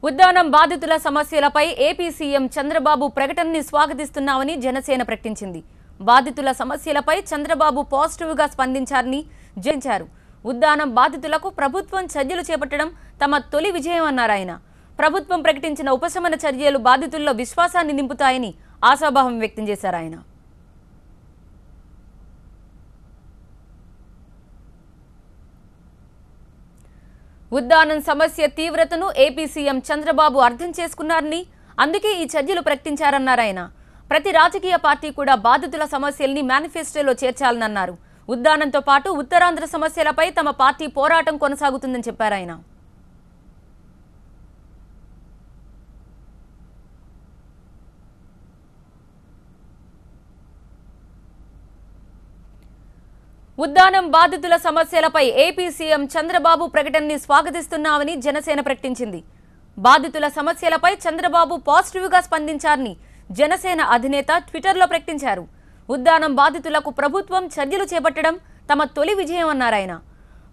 ఉద్దానం బాధితుల సమస్యలపై AP CM Chandrababu ప్రకటనని స్వాగతిస్తున్నామని Janasena ప్రకటించింది. బాధితుల సమస్యలపై చంద్రబాబు పాజిటివ్గా స్పందించారని జయించారు. ఉద్దానం బాధితులకు ప్రభుత్వం చర్యలు చేపట్టడం తమ తొలి విజయం అన్నారు ఆయన. ప్రభుత్వం ప్రకటించిన ఉపశమన చర్యలు బాధితుల్లో విశ్వాసాన్ని నింపుతాయని ఆశాభావం వ్యక్తం చేశారు ఆయన. ఉద్దానం సమస్య తీవ్రతను ఏపీ సీఎం చంద్రబాబు అర్థం చేసుకున్నారని, అందుకే ఈ చర్యలు ప్రకటించారన్నారు ఆయన. ప్రతి రాజకీయ పార్టీ కూడా బాధితుల సమస్యల్ని మేనిఫెస్టోలో చేర్చాలన్నారు. ఉద్దానంతో పాటు ఉత్తరాంధ్ర సమస్యలపై తమ పార్టీ పోరాటం కొనసాగుతుందని చెప్పారు ఆయన. ఉద్దానం బాధితుల సమస్యలపై ఏపీ సీఎం చంద్రబాబు ప్రకటనని స్వాగతిస్తున్నామని జనసేన ప్రకటించింది. బాధితుల సమస్యలపై చంద్రబాబు పాజిటివ్గా స్పందించారని జనసేన అధినేత ట్విట్టర్లో ప్రకటించారు. ఉద్దానం బాధితులకు ప్రభుత్వం చర్యలు చేపట్టడం తమ తొలి విజయం అన్నారు ఆయన.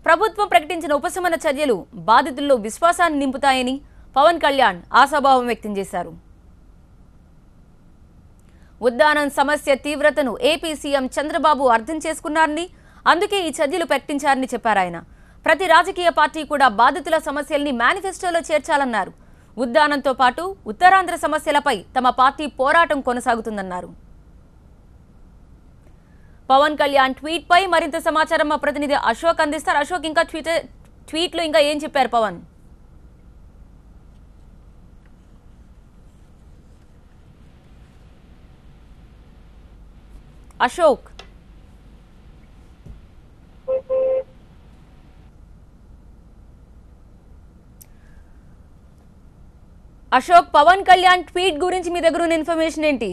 ప్రభుత్వం ప్రకటించిన ఉపశమన చర్యలు బాధితుల్లో విశ్వాసాన్ని నింపుతాయని పవన్ కళ్యాణ్ ఆశాభావం వ్యక్తం చేశారు. ఉద్దానం సమస్య తీవ్రతను ఏపీ సీఎం చంద్రబాబు అర్థం చేసుకున్నారని, అందుకే ఈ చర్యలు ప్రకటించారని చెప్పారు ఆయన. ప్రతి రాజకీయ పార్టీ కూడా బాధితుల సమస్యల్ని మేనిఫెస్టోలో చేర్చాలన్నారు. ఉద్దానంతో పాటు ఉత్తరాంధ్ర సమస్యలపై తమ పార్టీ పోరాటం కొనసాగుతుందన్నారు. పవన్ కళ్యాణ్ ట్వీట్ పై మరింత సమాచారం మా ప్రతినిధి అశోక్ అందిస్తారు. అశోక్, ఇంకా ట్వీట్లో ఇంకా ఏం చెప్పారు పవన్? అశోక్ పవన్ కళ్యాణ్ ట్వీట్ గురించి మీ దగ్గర ఉన్న ఇన్ఫర్మేషన్ ఏంటి?